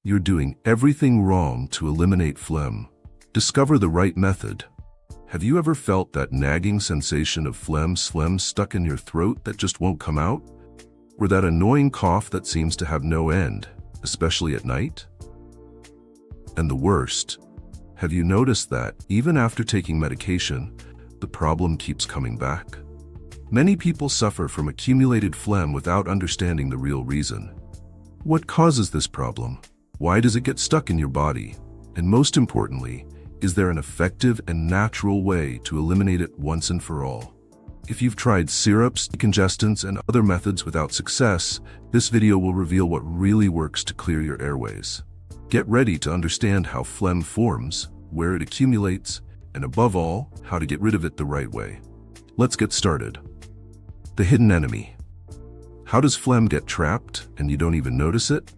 you're doing everything wrong to eliminate phlegm. Discover the right method. Have you ever felt that nagging sensation of phlegm stuck in your throat that just won't come out? Or that annoying cough that seems to have no end, especially at night? And the worst, have you noticed that, even after taking medication, the problem keeps coming back? Many people suffer from accumulated phlegm without understanding the real reason. What causes this problem? Why does it get stuck in your body? And most importantly, is there an effective and natural way to eliminate it once and for all? If you've tried syrups, decongestants, and other methods without success, this video will reveal what really works to clear your airways. Get ready to understand how phlegm forms, where it accumulates, and above all, how to get rid of it the right way. Let's get started. The hidden enemy. How does phlegm get trapped and you don't even notice it?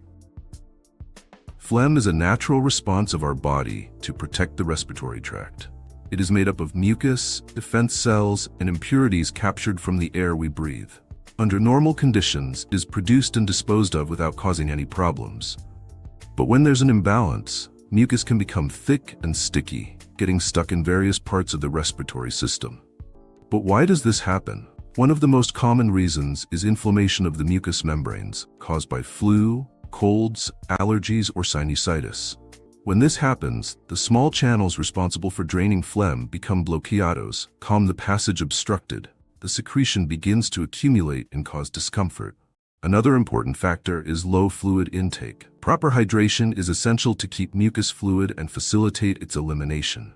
Phlegm is a natural response of our body to protect the respiratory tract. It is made up of mucus, defense cells, and impurities captured from the air we breathe. Under normal conditions, it is produced and disposed of without causing any problems. But when there's an imbalance, mucus can become thick and sticky, getting stuck in various parts of the respiratory system. But why does this happen? One of the most common reasons is inflammation of the mucous membranes, caused by flu, colds, allergies, or sinusitis. When this happens, the small channels responsible for draining phlegm become bloqueados, the passage obstructed. The secretion begins to accumulate and cause discomfort. Another important factor is low fluid intake. Proper hydration is essential to keep mucus fluid and facilitate its elimination.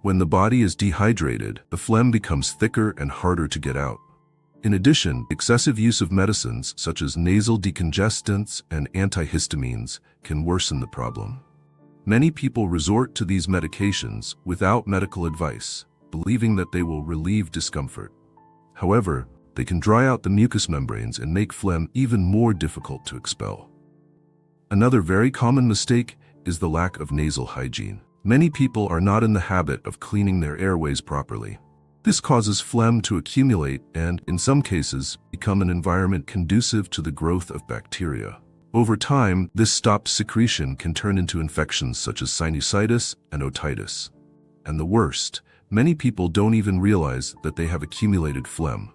When the body is dehydrated, the phlegm becomes thicker and harder to get out. In addition, excessive use of medicines such as nasal decongestants and antihistamines can worsen the problem. Many people resort to these medications without medical advice, believing that they will relieve discomfort. However, they can dry out the mucous membranes and make phlegm even more difficult to expel. Another very common mistake is the lack of nasal hygiene. Many people are not in the habit of cleaning their airways properly. This causes phlegm to accumulate and, in some cases, become an environment conducive to the growth of bacteria. Over time, this stopped secretion can turn into infections such as sinusitis and otitis. And the worst, many people don't even realize that they have accumulated phlegm.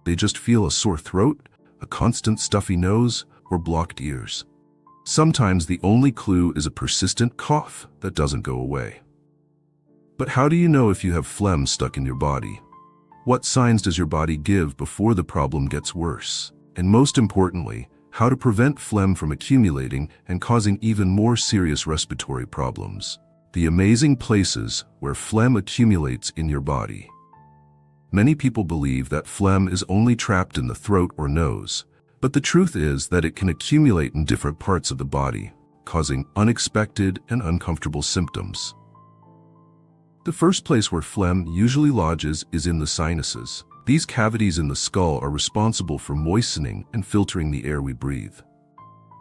They just feel a sore throat, a constant stuffy nose, or blocked ears. Sometimes the only clue is a persistent cough that doesn't go away. But how do you know if you have phlegm stuck in your body? What signs does your body give before the problem gets worse? And most importantly, how to prevent phlegm from accumulating and causing even more serious respiratory problems? The amazing places where phlegm accumulates in your body. Many people believe that phlegm is only trapped in the throat or nose, but the truth is that it can accumulate in different parts of the body, causing unexpected and uncomfortable symptoms. The first place where phlegm usually lodges is in the sinuses. These cavities in the skull are responsible for moistening and filtering the air we breathe.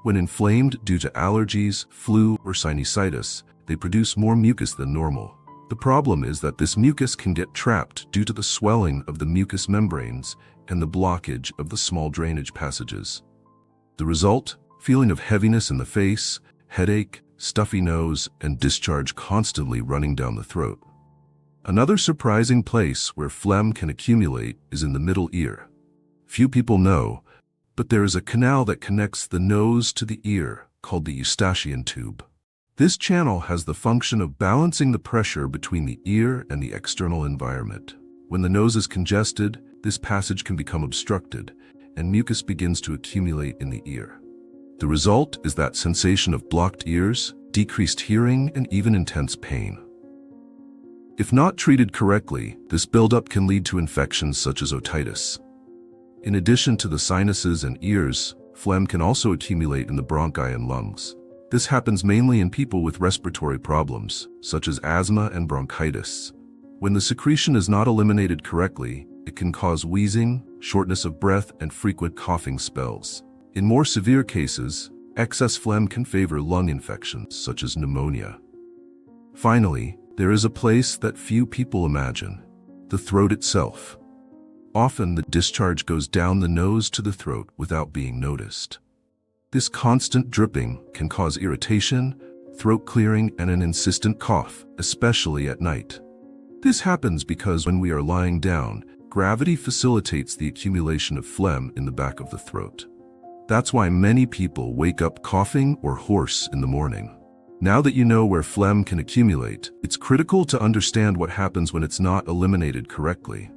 When inflamed due to allergies, flu, or sinusitis, they produce more mucus than normal. The problem is that this mucus can get trapped due to the swelling of the mucous membranes and the blockage of the small drainage passages. The result? Feeling of heaviness in the face, headache, stuffy nose, and discharge constantly running down the throat. Another surprising place where phlegm can accumulate is in the middle ear. Few people know, but there is a canal that connects the nose to the ear called the eustachian tube. This channel has the function of balancing the pressure between the ear and the external environment. When the nose is congested, this passage can become obstructed, and mucus begins to accumulate in the ear. The result is that sensation of blocked ears, decreased hearing, and even intense pain. If not treated correctly, this buildup can lead to infections such as otitis. In addition to the sinuses and ears, phlegm can also accumulate in the bronchi and lungs. This happens mainly in people with respiratory problems, such as asthma and bronchitis. When the secretion is not eliminated correctly, it can cause wheezing, shortness of breath, and frequent coughing spells. In more severe cases, excess phlegm can favor lung infections, such as pneumonia. Finally, there is a place that few people imagine: the throat itself. Often the discharge goes down the nose to the throat without being noticed. This constant dripping can cause irritation, throat clearing, and an insistent cough, especially at night. This happens because when we are lying down, gravity facilitates the accumulation of phlegm in the back of the throat. That's why many people wake up coughing or hoarse in the morning. Now that you know where phlegm can accumulate, it's critical to understand what happens when it's not eliminated correctly.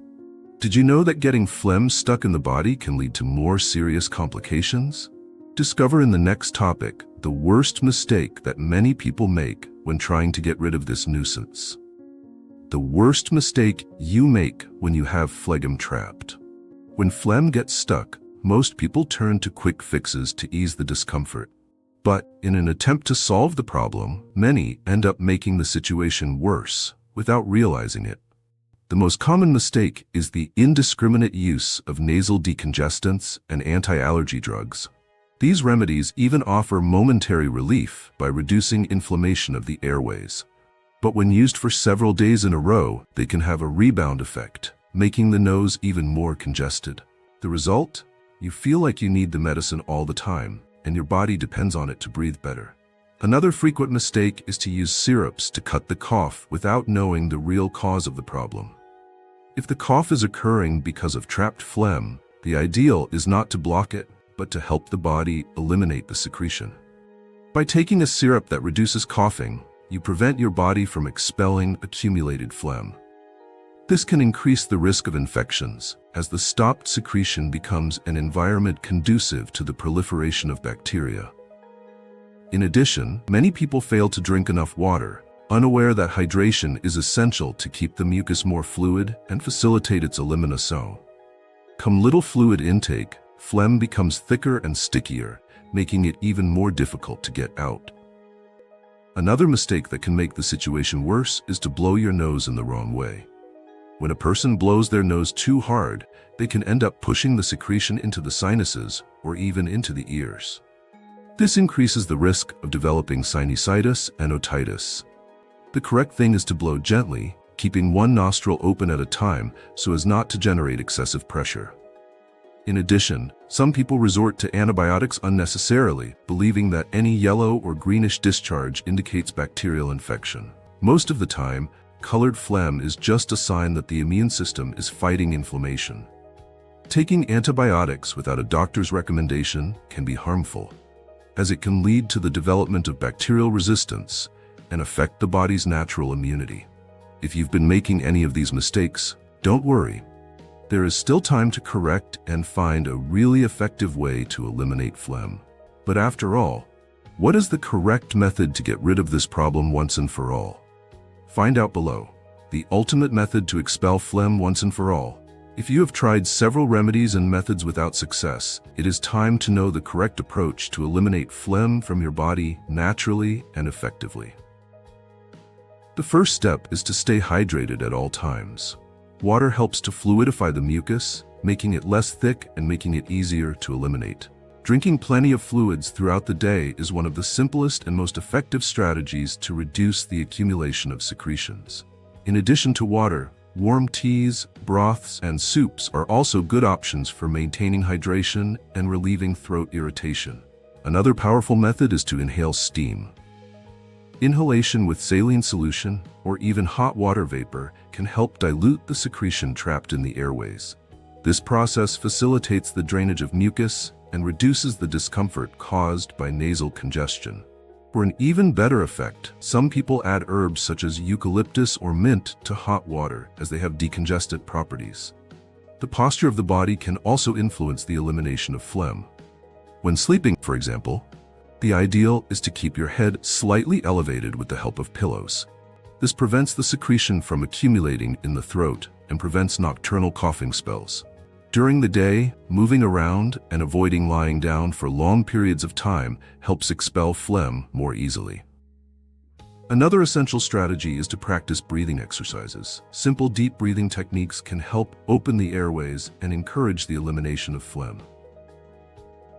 Did you know that getting phlegm stuck in the body can lead to more serious complications? Discover in the next topic the worst mistake that many people make when trying to get rid of this nuisance. The worst mistake you make when you have phlegm trapped. When phlegm gets stuck, most people turn to quick fixes to ease the discomfort. But in an attempt to solve the problem, many end up making the situation worse without realizing it. The most common mistake is the indiscriminate use of nasal decongestants and anti-allergy drugs. These remedies even offer momentary relief by reducing inflammation of the airways. But when used for several days in a row, they can have a rebound effect, making the nose even more congested. The result? You feel like you need the medicine all the time, and your body depends on it to breathe better. Another frequent mistake is to use syrups to cut the cough without knowing the real cause of the problem. If the cough is occurring because of trapped phlegm, the ideal is not to block it, but to help the body eliminate the secretion. By taking a syrup that reduces coughing, you prevent your body from expelling accumulated phlegm. This can increase the risk of infections, as the stopped secretion becomes an environment conducive to the proliferation of bacteria. In addition, many people fail to drink enough water, unaware that hydration is essential to keep the mucus more fluid and facilitate its elimination. Come little fluid intake, phlegm becomes thicker and stickier, making it even more difficult to get out. Another mistake that can make the situation worse is to blow your nose in the wrong way. When a person blows their nose too hard, they can end up pushing the secretion into the sinuses or even into the ears. This increases the risk of developing sinusitis and otitis. The correct thing is to blow gently, keeping one nostril open at a time so as not to generate excessive pressure. In addition, some people resort to antibiotics unnecessarily, believing that any yellow or greenish discharge indicates bacterial infection. Most of the time, colored phlegm is just a sign that the immune system is fighting inflammation. Taking antibiotics without a doctor's recommendation can be harmful, as it can lead to the development of bacterial resistance and affect the body's natural immunity. If you've been making any of these mistakes, don't worry. There is still time to correct and find a really effective way to eliminate phlegm. But after all, what is the correct method to get rid of this problem once and for all? Find out below. The ultimate method to expel phlegm once and for all. If you have tried several remedies and methods without success, it is time to know the correct approach to eliminate phlegm from your body naturally and effectively. The first step is to stay hydrated at all times. Water helps to fluidify the mucus, making it less thick and making it easier to eliminate. Drinking plenty of fluids throughout the day is one of the simplest and most effective strategies to reduce the accumulation of secretions. In addition to water, warm teas, broths, and soups are also good options for maintaining hydration and relieving throat irritation. Another powerful method is to inhale steam. Inhalation with saline solution or even hot water vapor can help dilute the secretion trapped in the airways. This process facilitates the drainage of mucus and reduces the discomfort caused by nasal congestion. For an even better effect, some people add herbs such as eucalyptus or mint to hot water as they have decongestant properties. The posture of the body can also influence the elimination of phlegm. When sleeping, for example, the ideal is to keep your head slightly elevated with the help of pillows. This prevents the secretion from accumulating in the throat and prevents nocturnal coughing spells. During the day, moving around and avoiding lying down for long periods of time helps expel phlegm more easily. Another essential strategy is to practice breathing exercises. Simple deep breathing techniques can help open the airways and encourage the elimination of phlegm.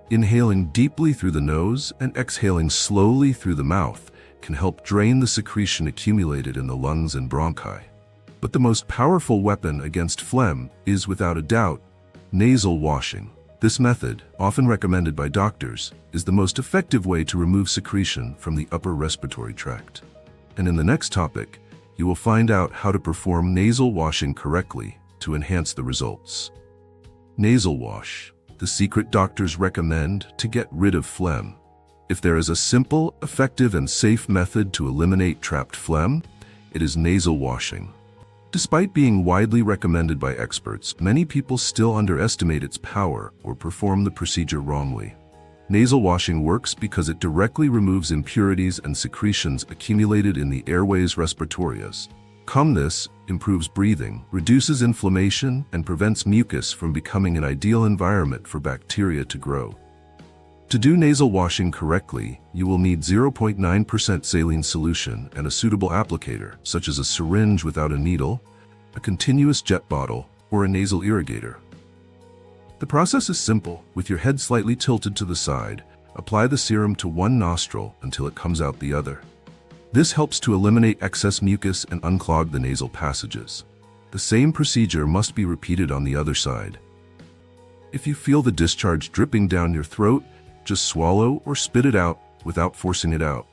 Inhaling deeply through the nose and exhaling slowly through the mouth can help drain the secretion accumulated in the lungs and bronchi. But the most powerful weapon against phlegm is, without a doubt, nasal washing. This method, often recommended by doctors, is the most effective way to remove secretion from the upper respiratory tract. And in the next topic, you will find out how to perform nasal washing correctly to enhance the results. Nasal wash, the secret doctors recommend to get rid of phlegm. If there is a simple, effective, and safe method to eliminate trapped phlegm, it is nasal washing. Despite being widely recommended by experts, many people still underestimate its power or perform the procedure wrongly. Nasal washing works because it directly removes impurities and secretions accumulated in the airways respiratorias. This improves breathing, reduces inflammation, and prevents mucus from becoming an ideal environment for bacteria to grow. To do nasal washing correctly, you will need 0.9% saline solution and a suitable applicator, such as a syringe without a needle, a continuous jet bottle, or a nasal irrigator. The process is simple. With your head slightly tilted to the side, apply the serum to one nostril until it comes out the other. This helps to eliminate excess mucus and unclog the nasal passages. The same procedure must be repeated on the other side. If you feel the discharge dripping down your throat, just swallow or spit it out without forcing it out.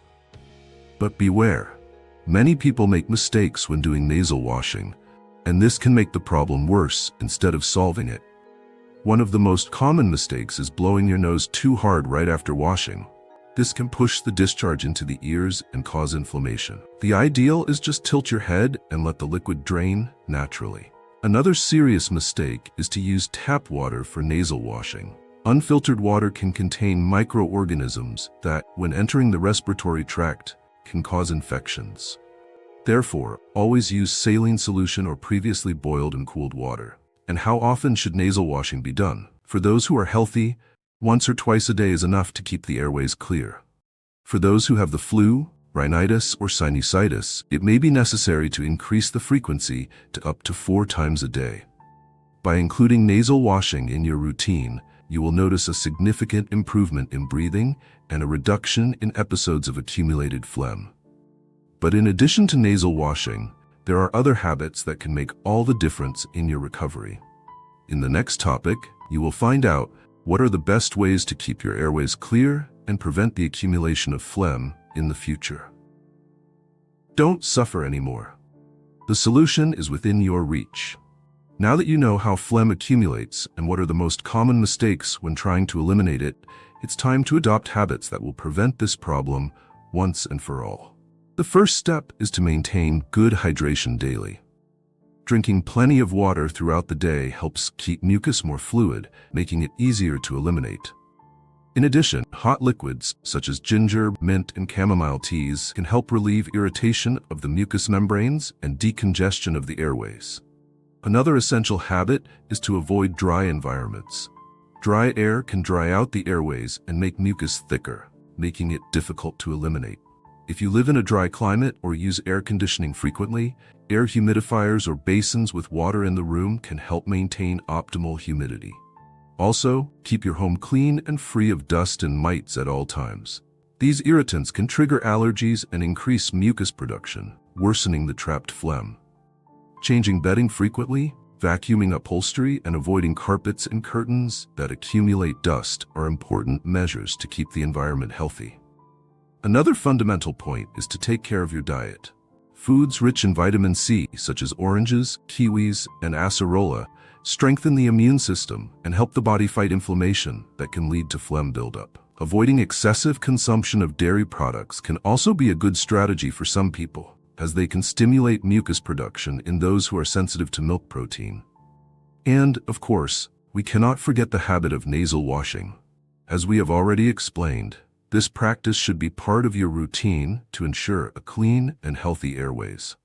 But beware, many people make mistakes when doing nasal washing, and this can make the problem worse instead of solving it. One of the most common mistakes is blowing your nose too hard right after washing. This can push the discharge into the ears and cause inflammation. The ideal is just tilt your head and let the liquid drain naturally. Another serious mistake is to use tap water for nasal washing. Unfiltered water can contain microorganisms that, when entering the respiratory tract, can cause infections. Therefore, always use saline solution or previously boiled and cooled water. And how often should nasal washing be done? For those who are healthy, once or twice a day is enough to keep the airways clear. For those who have the flu, rhinitis, or sinusitis, it may be necessary to increase the frequency to up to 4 times a day. By including nasal washing in your routine, you will notice a significant improvement in breathing and a reduction in episodes of accumulated phlegm. But in addition to nasal washing, there are other habits that can make all the difference in your recovery. In the next topic, you will find out what are the best ways to keep your airways clear and prevent the accumulation of phlegm in the future. Don't suffer anymore. The solution is within your reach. Now that you know how phlegm accumulates and what are the most common mistakes when trying to eliminate it, it's time to adopt habits that will prevent this problem once and for all. The first step is to maintain good hydration daily. Drinking plenty of water throughout the day helps keep mucus more fluid, making it easier to eliminate. In addition, hot liquids such as ginger, mint, and chamomile teas can help relieve irritation of the mucous membranes and decongestion of the airways. Another essential habit is to avoid dry environments. Dry air can dry out the airways and make mucus thicker, making it difficult to eliminate. If you live in a dry climate or use air conditioning frequently, air humidifiers or basins with water in the room can help maintain optimal humidity. Also, keep your home clean and free of dust and mites at all times. These irritants can trigger allergies and increase mucus production, worsening the trapped phlegm. Changing bedding frequently, vacuuming upholstery, and avoiding carpets and curtains that accumulate dust are important measures to keep the environment healthy. Another fundamental point is to take care of your diet. Foods rich in vitamin C, such as oranges, kiwis, and acerola, strengthen the immune system and help the body fight inflammation that can lead to phlegm buildup. Avoiding excessive consumption of dairy products can also be a good strategy for some people, as they can stimulate mucus production in those who are sensitive to milk protein. And, of course, we cannot forget the habit of nasal washing. As we have already explained, this practice should be part of your routine to ensure a clean and healthy airways.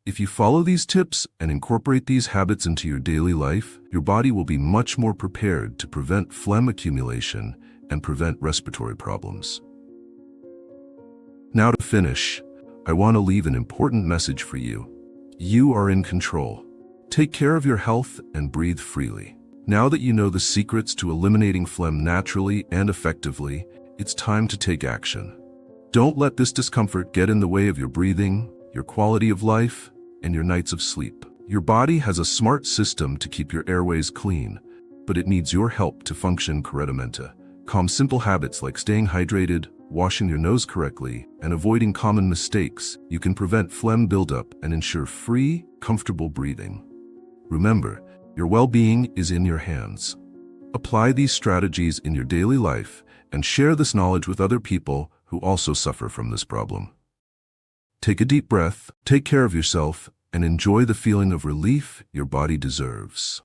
If you follow these tips and incorporate these habits into your daily life, your body will be much more prepared to prevent phlegm accumulation and prevent respiratory problems. Now to finish, I want to leave an important message for you. You are in control. Take care of your health and breathe freely. Now that you know the secrets to eliminating phlegm naturally and effectively, it's time to take action. Don't let this discomfort get in the way of your breathing, your quality of life, and your nights of sleep. Your body has a smart system to keep your airways clean, but it needs your help to function correctamente. Simple habits like staying hydrated, washing your nose correctly, and avoiding common mistakes, you can prevent phlegm buildup and ensure free, comfortable breathing. Remember, your well-being is in your hands. Apply these strategies in your daily life and share this knowledge with other people who also suffer from this problem. Take a deep breath, take care of yourself, and enjoy the feeling of relief your body deserves.